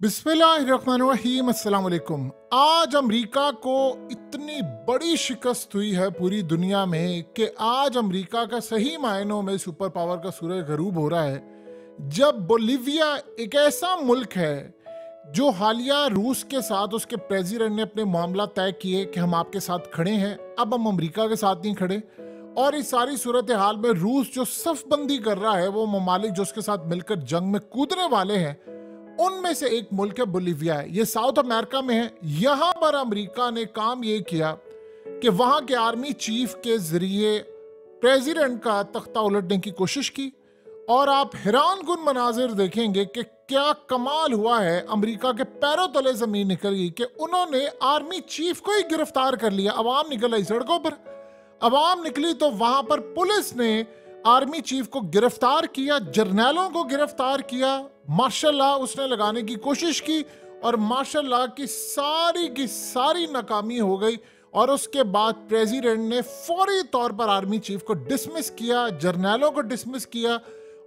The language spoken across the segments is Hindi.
बिस्मिल्लाहिर्रहमानिर्रहीम, अस्सलाम वालेकुम। आज अमेरिका को इतनी बड़ी शिकस्त हुई है पूरी दुनिया में कि आज अमेरिका का सही मायनों में सुपर पावर का सूरज गरूब हो रहा है, जब बोलीविया एक ऐसा मुल्क है जो हालिया रूस के साथ उसके प्रेसिडेंट ने अपने मामला तय किए कि हम आपके साथ खड़े हैं, अब हम अमेरिका के साथ नहीं खड़े। और इस सारी सूरत हाल में रूस जो सफबंदी कर रहा है, वो ममालिक जो उसके साथ मिलकर जंग में कूदने वाले हैं, उनमें से एक मुल्क है बोलीविया है। ये साउथ अमेरिका में है। यहां पर अमेरिका ने काम ये किया कि वहां के आर्मी चीफ के जरिए प्रेसिडेंट का तख्ता उलटने की कोशिश की। और आप हैरान कुन मनाजिर देखेंगे कि क्या कमाल हुआ है। अमेरिका के पैरों तले जमीन निकल गई कि उन्होंने आर्मी चीफ को ही गिरफ्तार कर लिया। अवाम निकल आई सड़कों पर। अवाम निकली तो वहां पर पुलिस ने आर्मी चीफ को गिरफ्तार किया, जर्नैलों को गिरफ्तार किया। माशाल्लाह उसने लगाने की कोशिश की और माशाल्लाह की सारी नाकामी हो गई। और उसके बाद प्रेसिडेंट ने फौरी तौर पर आर्मी चीफ को डिसमिस किया, जर्नैलों को डिसमिस किया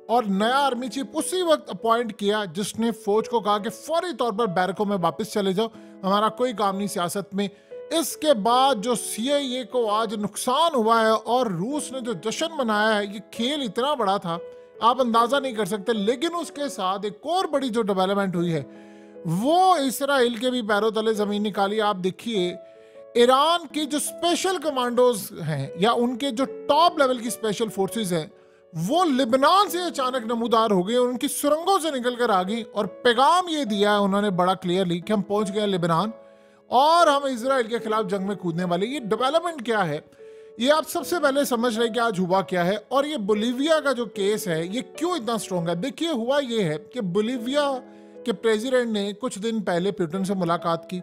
और नया आर्मी चीफ उसी वक्त अपॉइंट किया जिसने फौज को कहा कि फौरी तौर पर बैरकों में वापस चले जाओ, हमारा कोई काम नहीं सियासत में। इसके बाद जो CIA को आज नुकसान हुआ है और रूस ने जो जश्न मनाया है, ये खेल इतना बड़ा था आप अंदाजा नहीं कर सकते। लेकिन उसके साथ एक और बड़ी जो डेवलपमेंट हुई है, वो इसराइल के भी पैरों तले जमीन निकाली। आप देखिए, ईरान की जो स्पेशल कमांडोज हैं या उनके जो टॉप लेवल की स्पेशल फोर्सेस हैं, वो लिबनान से अचानक नमूदार हो गई और उनकी सुरंगों से निकल कर आ गई। और पैगाम ये दिया है उन्होंने बड़ा क्लियरली कि हम पहुंच गए लिबनान और हम इजराइल के खिलाफ जंग में कूदने वाले। ये डेवलपमेंट क्या है, ये आप सबसे पहले समझ रहे कि आज हुआ क्या है। और ये बोलीविया का जो केस है, ये क्यों इतना स्ट्रॉन्ग है। देखिए, हुआ ये है कि बोलीविया के प्रेसिडेंट ने कुछ दिन पहले पुतिन से मुलाकात की।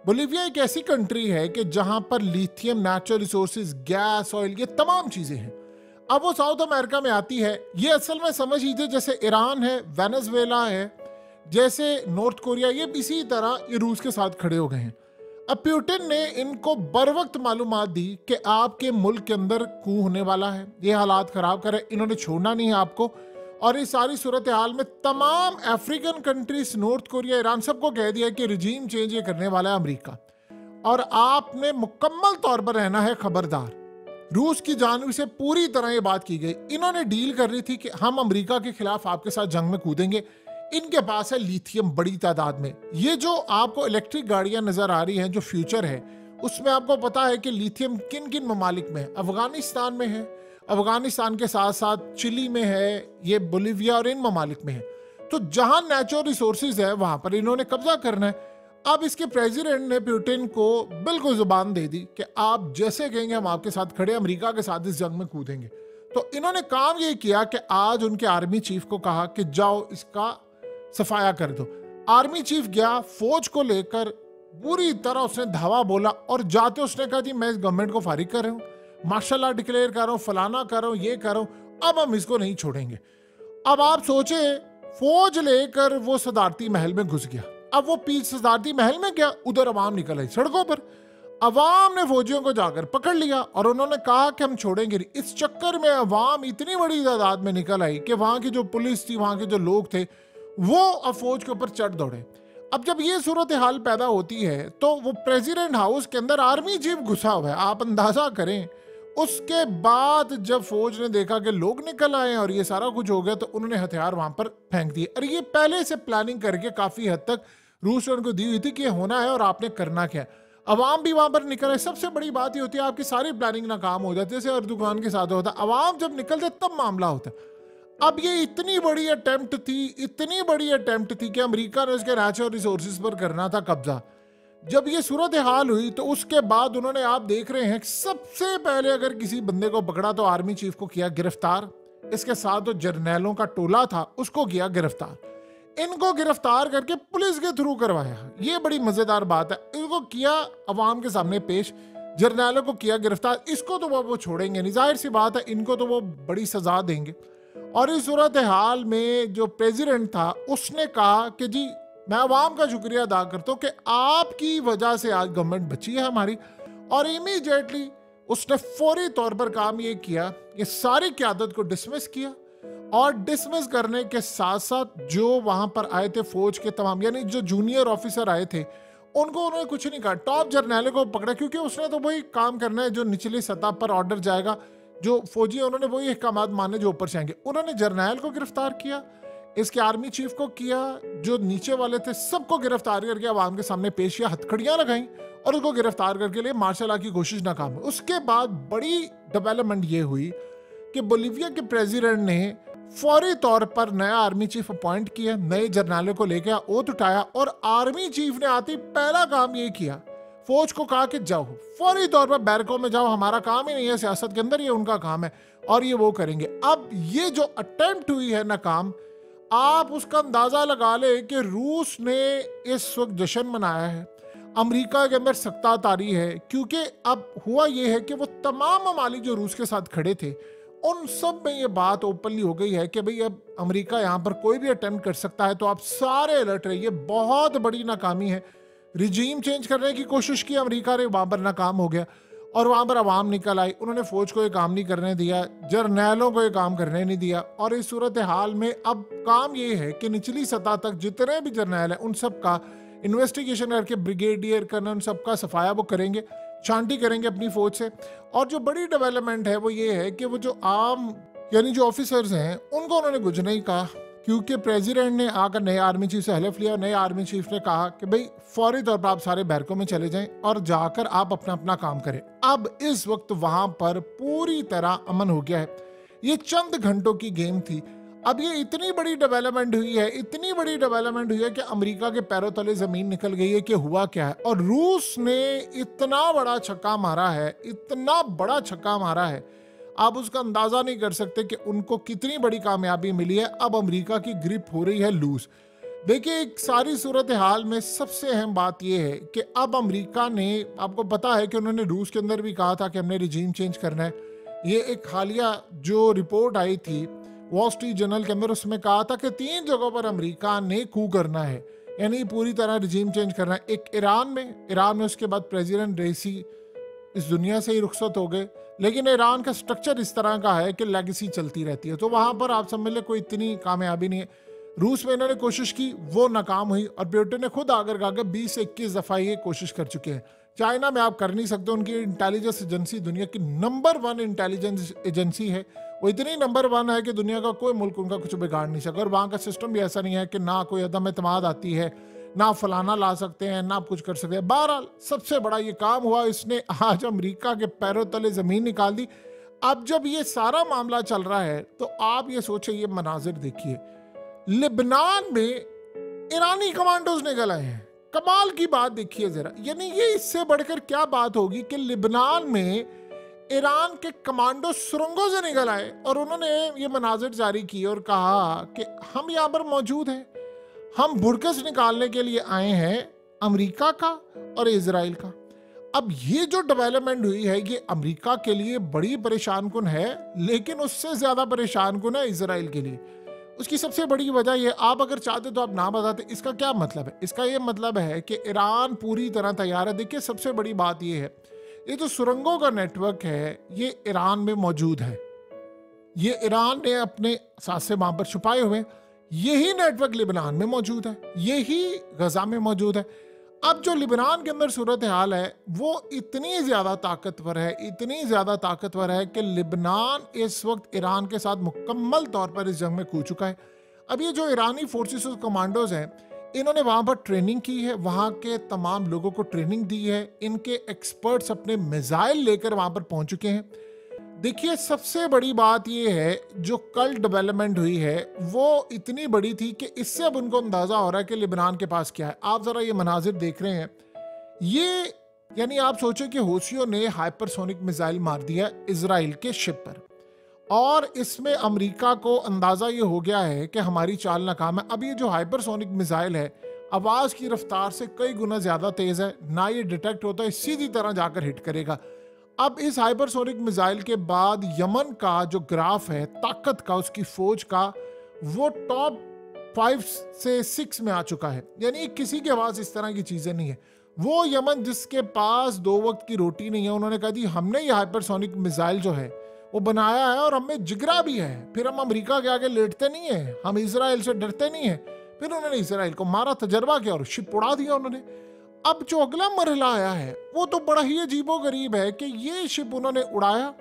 बोलीविया एक ऐसी कंट्री है कि जहां पर lithium, natural resources, gas, oil, ये तमाम चीजें हैं। अब वो साउथ अमेरिका में आती है। ये असल में समझ लीजिए जैसे ईरान है, वेनेजुएला है, जैसे नॉर्थ कोरिया, ये इसी तरह ये रूस के साथ खड़े हो गए हैं। अब पुतिन ने इनको बर वक्त मालूमात दी कि आपके मुल्क के अंदर कू होने वाला है, ये हालात खराब करे, इन्होंने छोड़ना नहीं है आपको। और इस सारी सूरत हाल में तमाम African countries, north Korea, Iran, सबको कह दिया कि रिजीम चेंज ये करने वाला है अमेरिका, और आपने मुकम्मल तौर पर रहना है खबरदार। रूस की जानिब से पूरी तरह ये बात की गई। इन्होंने डील कर रही थी कि हम अमेरिका के खिलाफ आपके साथ जंग में कूदेंगे। इनके पास है लिथियम बड़ी तादाद में। ये जो आपको इलेक्ट्रिक गाड़ियां नजर आ रही हैं, जो फ्यूचर है, उसमें आपको पता है कि लिथियम किन किन ममालिक में है। अफगानिस्तान में है, अफगानिस्तान के साथ साथ चिली में है, ये बोलीविया और इन ममालिक में है। तो जहां नेचुरल रिसोर्सेज है वहां पर इन्होंने कब्जा करना है। अब इसके प्रेसिडेंट ने पुतिन को बिल्कुल जुबान दे दी कि आप जैसे कहेंगे हम आपके साथ खड़े, अमेरिका के साथ इस जंग में कूदेंगे। तो इन्होंने काम ये किया कि आज उनके आर्मी चीफ को कहा कि जाओ इसका सफाया कर दो। आर्मी चीफ गया, फौज को लेकर पूरी तरह उसने धावा बोला और जाते उसने कहा जी मैं इस गवर्नमेंट को फारिग कर रहा हूँ, मार्शल लॉ डिक्लेयर कर रहा हूँ, फलाना कर रहा हूँ, ये कर रहा हूँ, अब हम इसको नहीं छोड़ेंगे। अब आप सोचे, फौज लेकर वो सदारती महल में घुस गया। अब वो पीछे सदारती महल में गया, उधर अवाम निकल आई सड़कों पर। अवाम ने फौजियों को जाकर पकड़ लिया और उन्होंने कहा कि हम छोड़ेंगे नहीं। इस चक्कर में अवाम इतनी बड़ी तादाद में निकल आई कि वहां की जो पुलिस थी, वहां के जो लोग थे, वो फौज के ऊपर चढ़ दौड़े। अब जब ये सूरत हाल पैदा होती है तो वो प्रेसिडेंट हाउस के अंदर आर्मी चीफ घुसा हुआ है, आप अंदाजा करें। उसके बाद जब फौज ने देखा कि लोग निकल आए और ये सारा कुछ हो गया, तो उन्होंने हथियार वहां पर फेंक दिए। और ये पहले से प्लानिंग करके काफी हद तक रूस ने उनको दी हुई थी कि ये होना है और आपने करना क्या है। अवाम भी वहां पर निकल आए। सबसे बड़ी बात ये होती है आपकी सारी प्लानिंग नाकाम हो जाती है, जैसे अर्दुगान के साथ होता है। अवाम जब निकलते तब मामला होता है। अब ये इतनी बड़ी अटेम्प्ट थी कि अमेरिका ने उसके नेचुरल रिसोर्सेज पर करना था कब्जा। जब ये सूरत हाल हुई तो उसके बाद उन्होंने, आप देख रहे हैं, सबसे पहले अगर किसी बंदे को पकड़ा तो आर्मी चीफ को किया गिरफ्तार। इसके साथ जो जर्नैलों का टोला था उसको किया गिरफ्तार। इनको गिरफ्तार करके पुलिस के थ्रू करवाया। ये बड़ी मजेदार बात है। इनको किया अवाम के सामने पेश, जर्नैलों को किया गिरफ्तार। इसको तो वो छोड़ेंगे नहीं, जाहिर सी बात है, इनको तो वो बड़ी सजा देंगे। और इस सूरत हाल में जो प्रेसिडेंट था उसने कहा कि जी मैं अवाम का शुक्रिया अदा करता हूँ कि आपकी वजह से आज गवर्नमेंट बची है हमारी। और इमीडिएटली उसने फौरी तौर पर काम ये किया, ये सारी क़यादत को डिसमिस किया और डिसमिस करने के साथ साथ जो वहां पर आए थे फौज के तमाम, यानी जो जूनियर ऑफिसर आए थे, उनको उन्होंने कुछ नहीं कहा। टॉप जर्नैलों को पकड़ा, क्योंकि उसने तो वही काम करना है जो निचली सतह पर ऑर्डर जाएगा। जो फौजी है उन्होंने वही अहकाम माने जो ऊपर से आएंगे। उन्होंने जर्नैल को गिरफ्तार किया, इसके आर्मी चीफ को किया, जो नीचे वाले थे सबको गिरफ्तार करके आवाम के सामने पेश किया, हथकड़ियां लगाई और उसको गिरफ्तार करके लिए मार्शल लॉ की कोशिश नाकाम हुई। उसके बाद बड़ी डेवलपमेंट ये हुई कि बोलीविया के प्रेसिडेंट ने फौरी तौर पर नया आर्मी चीफ अपॉइंट किया, नए जर्नैलों को लेकर ओथ उठाया और आर्मी चीफ ने आते ही पहला काम ये किया, फौज को कहा कि जाओ फौरी तौर पर बैरकों में जाओ, हमारा काम ही नहीं है सियासत के अंदर, ये उनका काम है और ये वो करेंगे। अब ये जो अटेम्प्ट हुई है नाकाम, आप उसका अंदाजा लगा ले कि रूस ने इस वक्त जश्न मनाया है, अमेरिका के अंदर सख्ता तारी है, क्योंकि अब हुआ ये है कि वो तमाम ममालिक जो रूस के साथ खड़े थे उन सब में ये बात ओपनली हो गई है कि भाई अब अमेरिका यहाँ पर कोई भी अटेम्प्ट कर सकता है, तो आप सारे अलर्ट रहिए। बहुत बड़ी नाकामी है। रिजीम चेंज करने की कोशिश की अमेरिका ने, वहां पर नाकाम हो गया और वहां पर आवाम निकल आई, उन्होंने फौज को ये काम नहीं करने दिया, जर्नैलों को ये काम करने नहीं दिया। और इस सूरत हाल में अब काम ये है कि निचली सतह तक जितने भी जर्नैल हैं उन सब का इन्वेस्टिगेशन करके ब्रिगेडियर कर्नल सबका सफाया वो करेंगे, शांति करेंगे अपनी फौज से। और जो बड़ी डेवलपमेंट है वो ये है कि वो जो आम यानी जो ऑफिसर्स हैं उनको उन्होंने कुछ नहीं कहा, क्योंकि प्रेसिडेंट ने आकर नए आर्मी चीफ से हलफ लिया। नए आर्मी चीफ ने कहा कि भाई फौरी तौर पर आप सारे बैरकों में चले जाएं और जाकर आप अपना अपना काम करें। अब इस वक्त वहां पर पूरी तरह अमन हो गया है। ये चंद घंटों की गेम थी। अब ये इतनी बड़ी डेवलपमेंट हुई है, इतनी बड़ी डेवलपमेंट हुई है कि अमेरिका के पैरों तले जमीन निकल गई है कि हुआ क्या है। और रूस ने इतना बड़ा छक्का मारा है, इतना बड़ा छक्का मारा है, आप उसका अंदाजा नहीं कर सकते कि उनको कितनी बड़ी कामयाबी मिली है। अब अमेरिका की ग्रिप हो रही है लूज। देखिए, एक सारी सूरत हाल में सबसे अहम बात यह है कि अब अमेरिका ने, आपको पता है कि उन्होंने रूस के अंदर भी कहा था कि हमने रिजीम चेंज करना है। ये एक हालिया जो रिपोर्ट आई थी वॉल स्ट्रीट जर्नल के अंदर, उसमें कहा था कि 3 जगहों पर अमेरिका ने कू करना है, यानी पूरी तरह रिजीम चेंज करना है। एक ईरान में उसके बाद प्रेसिडेंट रेसी इस दुनिया से ही रुखसत हो गए, लेकिन ईरान का स्ट्रक्चर इस तरह का है कि लेगेसी चलती रहती है, तो वहां पर आप सब मिले कोई इतनी कामयाबी नहीं है। रूस में इन्होंने कोशिश की, वो नाकाम हुई और पुतिन ने खुद आकर कहा कि 20 से 21 दफा ये कोशिश कर चुके हैं। चाइना में आप कर नहीं सकते, उनकी इंटेलिजेंस एजेंसी दुनिया की नंबर 1 इंटेलिजेंस एजेंसी है, वो इतनी नंबर 1 है कि दुनिया का कोई मुल्क उनका कुछ बिगाड़ नहीं सका। और वहाँ का सिस्टम भी ऐसा नहीं है कि ना कोई अदम एतमाद आती है, ना फलाना ला सकते हैं, ना कुछ कर सकते हैं। बहरहाल सबसे बड़ा ये काम हुआ, इसने आज अमेरिका के पैरों तले जमीन निकाल दी। अब जब ये सारा मामला चल रहा है तो आप ये सोचिए, ये मनाजिर देखिए, लिबनान में ईरानी कमांडोज निकल आए हैं। कमाल की बात देखिए जरा, यानी ये इससे बढ़कर क्या बात होगी कि लिबनान में ईरान के कमांडो सुरंगों से निकल आए और उन्होंने ये मनाजिर जारी किए और कहा कि हम यहाँ पर मौजूद हैं, हम बुरकस निकालने के लिए आए हैं अमेरिका का और इजराइल का। अब ये जो डेवलपमेंट हुई है ये अमेरिका के लिए बड़ी परेशान कुन है, लेकिन उससे ज्यादा परेशान कुन है इजराइल के लिए। उसकी सबसे बड़ी वजह ये, आप अगर चाहते तो आप ना बताते, इसका क्या मतलब है? इसका ये मतलब है कि ईरान पूरी तरह तैयार है। देखिए, सबसे बड़ी बात ये है, ये जो सुरंगों का नेटवर्क है ये ईरान में मौजूद है, ये ईरान ने अपने साथ से वहां पर छुपाए हुए। यही नेटवर्क लिबनान में मौजूद है, यही गजा में मौजूद है। अब जो लिबनान के अंदर सूरत हाल है वो इतनी ज्यादा ताकतवर है, इतनी ज्यादा ताकतवर है कि लिबनान इस वक्त ईरान के साथ मुकम्मल तौर पर इस जंग में कूद चुका है। अब ये जो ईरानी फोर्सेस और कमांडोज हैं, इन्होंने वहां पर ट्रेनिंग की है, वहां के तमाम लोगों को ट्रेनिंग दी है, इनके एक्सपर्ट्स अपने मिसाइल लेकर वहां पर पहुंच चुके हैं। देखिए, सबसे बड़ी बात यह है, जो कल डेवलपमेंट हुई है वो इतनी बड़ी थी कि इससे अब उनको अंदाजा हो रहा है कि लिबनान के पास क्या है। आप जरा ये मनाजिर देख रहे हैं, ये यानी आप सोचो कि हौसियों ने हाइपरसोनिक मिसाइल मार दिया इजराइल के शिप पर, और इसमें अमेरिका को अंदाजा ये हो गया है कि हमारी चाल नाकाम है। अब ये जो हाइपरसोनिक मिसाइल है आवाज की रफ्तार से कई गुना ज्यादा तेज है, ना ये डिटेक्ट होता है, सीधी तरह जाकर हिट करेगा। अब इस हाइपरसोनिक मिसाइल के बाद यमन का जो ग्राफ है ताकत का, उसकी फौज का, वो टॉप 5 से 6 में आ चुका है। यानी किसी के पास इस तरह की चीजें नहीं है। वो यमन जिसके पास 2 वक्त की रोटी नहीं है, उन्होंने कहा जी हमने ये हाइपरसोनिक मिसाइल जो है वो बनाया है और हमें जिगरा भी है, फिर हम अमेरिका के आगे लेटते नहीं है, हम इजराइल से डरते नहीं है। फिर उन्होंने इजराइल को मारा, तजर्बा किया और शिप उड़ा दिया उन्होंने। अब जो अगला मरहला आया है वो तो बड़ा ही अजीबो गरीब है कि ये शिप उन्होंने उड़ाया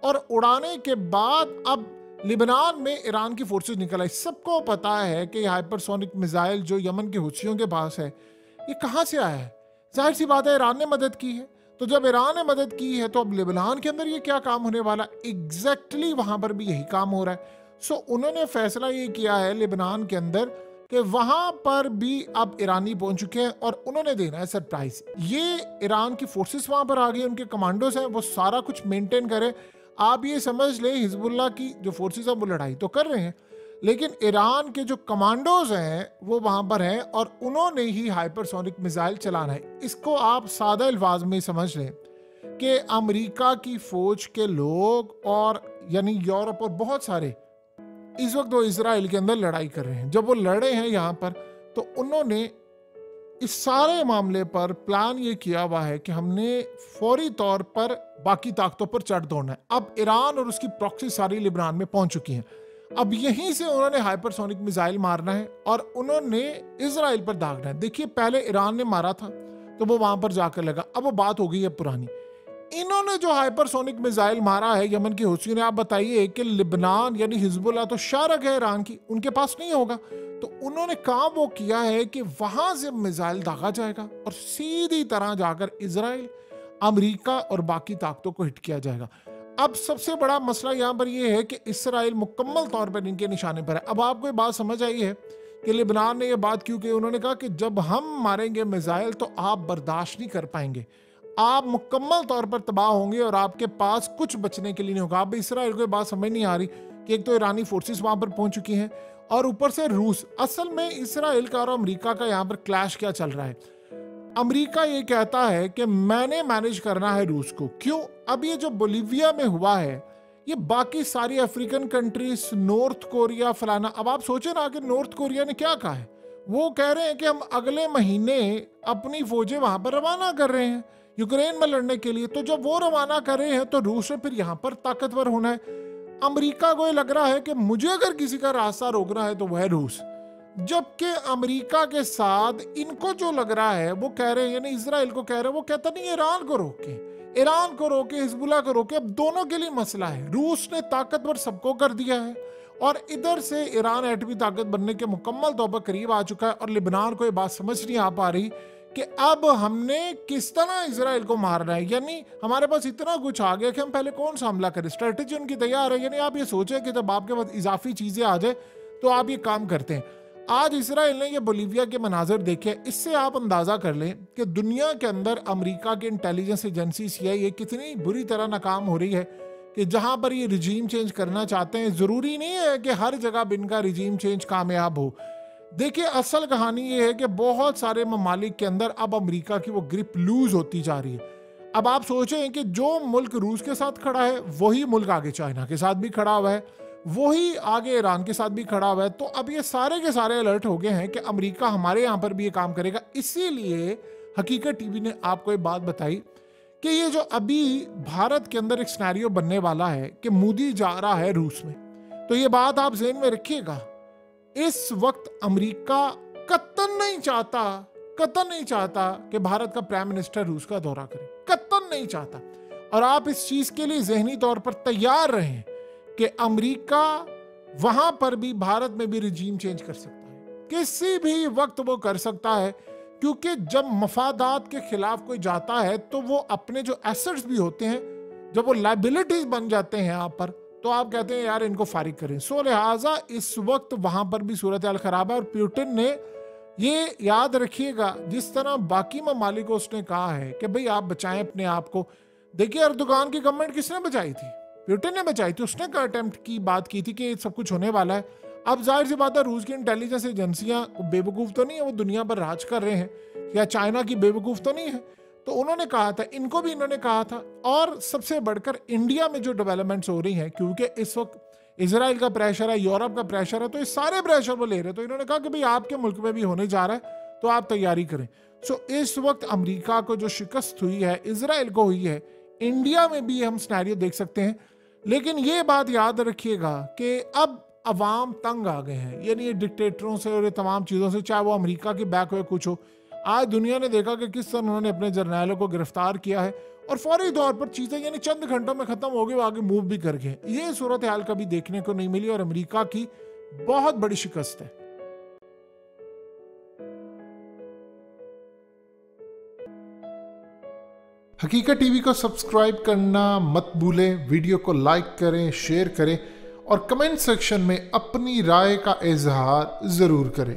और उड़ाने के बाद अब लिबनान में ईरान की फोर्सेस निकल आई। सबको पता है कि हाइपरसोनिक मिसाइल जो यमन के हुथियों के पास है ये कहाँ से आया है। जाहिर सी बात है ईरान ने मदद की है, तो जब ईरान ने मदद की है तो अब लिबनान के अंदर ये क्या काम होने वाला, एग्जैक्टली वहां पर भी यही काम हो रहा है। सो उन्होंने फैसला ये किया है लिबनान के अंदर कि वहां पर भी अब ईरानी पहुंच चुके हैं और उन्होंने देना है सरप्राइज। ये ईरान की फोर्सेस वहां पर आ गई, उनके कमांडोज हैं, वो सारा कुछ मेंटेन करें। आप ये समझ ले हिजबुल्लाह की जो फोर्सेस हैं वो लड़ाई तो कर रहे हैं, लेकिन ईरान के जो कमांडोज हैं वो वहां पर हैं और उन्होंने ही हाइपरसोनिक मिसाइल चलाना है। इसको आप सादा अल्फाज में समझ लें कि अमेरिका की फौज के लोग और यानी यूरोप और बहुत सारे इस वक्त वो इजराइल के अंदर लड़ाई कर रहे हैं। जब वो लड़े हैं यहाँ पर तो उन्होंने इस सारे मामले पर प्लान ये किया हुआ है कि हमने फौरी तौर पर बाकी ताकतों पर चढ़ दौड़ना है। अब ईरान और उसकी प्रॉक्सी सारी लिबनान में पहुंच चुकी हैं। अब यहीं से उन्होंने हाइपरसोनिक मिसाइल मारना है और उन्होंने इजराइल पर दागना है। देखिए पहले ईरान ने मारा था तो वो वहां पर जाकर लगा, अब वो बात हो गई है पुरानी। इन्होंने जो हाइपरसोनिक मिसाइल मारा है यमन के हुथियों ने, आप बताइए कि लिबनान यानी हिजबुल्लाह तो शारक है ईरान की, उनके पास नहीं होगा। तो उन्होंने काम वो किया है कि वहां से मिसाइल दागा जाएगा और सीधी तरह जाकर इजराइल, अमेरिका और बाकी ताकतों को हिट किया जाएगा। अब सबसे बड़ा मसला यहाँ पर यह है कि इसराइल मुकम्मल तौर पर इनके निशाने पर है। अब आपको ये बात समझ आई है कि लिबनान ने यह बात क्यों की। उन्होंने कहा कि जब हम मारेंगे मिसाइल तो आप बर्दाश्त नहीं कर पाएंगे, आप मुकम्मल तौर पर तबाह होंगे और आपके पास कुछ बचने के लिए नहीं होगा। अब इसराइल को बात समझ नहीं आ रही कि एक तो ईरानी फोर्सेस वहां पर पहुंच चुकी हैं और ऊपर से रूस। असल में इसराइल का और अमेरिका का यहाँ पर क्लैश क्या चल रहा है। अमेरिका ये कहता है कि मैंने मैनेज करना है रूस को। क्यों? अब ये जो बोलीविया में हुआ है ये बाकी सारी अफ्रीकन कंट्रीज, नॉर्थ कोरिया फलाना, अब आप सोचे ना कि नॉर्थ कोरिया ने क्या कहा है। वो कह रहे हैं कि हम अगले महीने अपनी फौजें वहां पर रवाना कर रहे हैं यूक्रेन में लड़ने के लिए। तो जब वो रवाना कर रहे हैं तो रूस ने फिर यहाँ पर ताकतवर होना है। अमेरिका को ये लग रहा है कि मुझे अगर किसी का रास्ता रोकना है तो वह है रूस। जबकि अमेरिका के साथ इनको जो लग रहा है वो कह रहे हैं, यानी इजराइल को कह रहे हैं, वो कहता नहीं ईरान को रोके, ईरान को रोके, हिजबुल्लाह को रोके। अब दोनों के लिए मसला है। रूस ने ताकतवर सबको कर दिया है और इधर से ईरान एटमी ताकत बनने के मुकम्मल तौर पर करीब आ चुका है और लिबनान को ये बात समझ नहीं आ पा रही कि अब हमने किस तरह इजराइल को मारना है। यानी हमारे पास इतना कुछ आ गया कि हम पहले कौन सा हमला करें। स्ट्रेटेजी उनकी तैयार है। यानी आप ये सोचें कि जब आपके पास इजाफी चीजें आ जाए तो आप ये काम करते हैं। आज इसराइल ने ये बोलीविया के मनाजर देखे, इससे आप अंदाजा कर लें कि दुनिया के अंदर अमेरिका की इंटेलिजेंस एजेंसी CIA कितनी बुरी तरह नाकाम हो रही है कि जहां पर ये रिजीम चेंज करना चाहते हैं, जरूरी नहीं है कि हर जगह इनका रिजीम चेंज कामयाब हो। देखिए असल कहानी ये है कि बहुत सारे ममालिक के अंदर अब अमेरिका की वो ग्रिप लूज होती जा रही है। अब आप सोचें कि जो मुल्क रूस के साथ खड़ा है वही मुल्क आगे चाइना के साथ भी खड़ा हुआ है, वही आगे ईरान के साथ भी खड़ा हुआ है। तो अब ये सारे के सारे अलर्ट हो गए हैं कि अमेरिका हमारे यहाँ पर भी ये काम करेगा। इसीलिए हकीकत टीवी ने आपको ये बात बताई कि ये जो अभी भारत के अंदर एक सिनेरियो बनने वाला है कि मोदी जा रहा है रूस में, तो ये बात आप ज़हन में रखिएगा। इस वक्त अमेरिका कतन नहीं चाहता कि भारत का प्राइम मिनिस्टर रूस का दौरा करे, कतन नहीं चाहता। और आप इस चीज के लिए जहनी तौर पर तैयार रहें कि अमेरिका वहां पर भी, भारत में भी रिजीम चेंज कर सकता है, किसी भी वक्त वो कर सकता है। क्योंकि जब मफादात के खिलाफ कोई जाता है तो वो अपने जो एसेट्स भी होते हैं, जब वो लाइबिलिटीज बन जाते हैं यहाँ पर, तो आप कहते हैं यार इनको फारिग करें। सो लिहाजा इस वक्त वहां पर भी सूरत हाल खराब है। और पुतिन ने ये याद रखिएगा, जिस तरह बाकी ममालिक को उसने कहा है कि भाई आप बचाएं अपने आप को। देखिए अर्दोगान की गवर्नमेंट किसने बचाई थी? पुतिन ने बचाई थी। उसने का अटेम्प्ट की बात की थी कि सब कुछ होने वाला है। अब जाहिर सी बात है रूस की इंटेलिजेंस एजेंसियां बेवकूफ तो नहीं है, वो दुनिया पर राज कर रहे हैं, या चाइना की बेवकूफ तो नहीं है। तो उन्होंने कहा था, इनको भी इन्होंने कहा था। और सबसे बढ़कर इंडिया में जो डेवलपमेंट्स हो रही हैं, क्योंकि इस वक्त इजराइल का प्रेशर है, यूरोप का प्रेशर है, तो ये सारे प्रेशर वो ले रहे हैं। तो इन्होंने कहा कि भाई आपके मुल्क में भी होने जा रहा है तो आप तैयारी करें। सो इस वक्त अमेरिका को जो शिकस्त हुई है, इजराइल को हुई है, इंडिया में भी हम सिनेरियो देख सकते हैं। लेकिन ये बात याद रखिएगा कि अब अवाम तंग आ गए हैं, यानी ये डिक्टेटरों से और ये तमाम चीज़ों से, चाहे वो अमेरिका की बैक हो कुछ हो। आज दुनिया ने देखा कि किस तरह उन्होंने अपने जर्नैलों को गिरफ्तार किया है और फौरी तौर पर चीज़ें यानी चंद घंटों में ख़त्म हो गई, वो आगे मूव भी कर गए। ये सूरत हाल कभी देखने को नहीं मिली और अमेरिका की बहुत बड़ी शिकस्त है। हकीकत टीवी को सब्सक्राइब करना मत भूलें, वीडियो को लाइक करें, शेयर करें और कमेंट सेक्शन में अपनी राय का इजहार ज़रूर करें।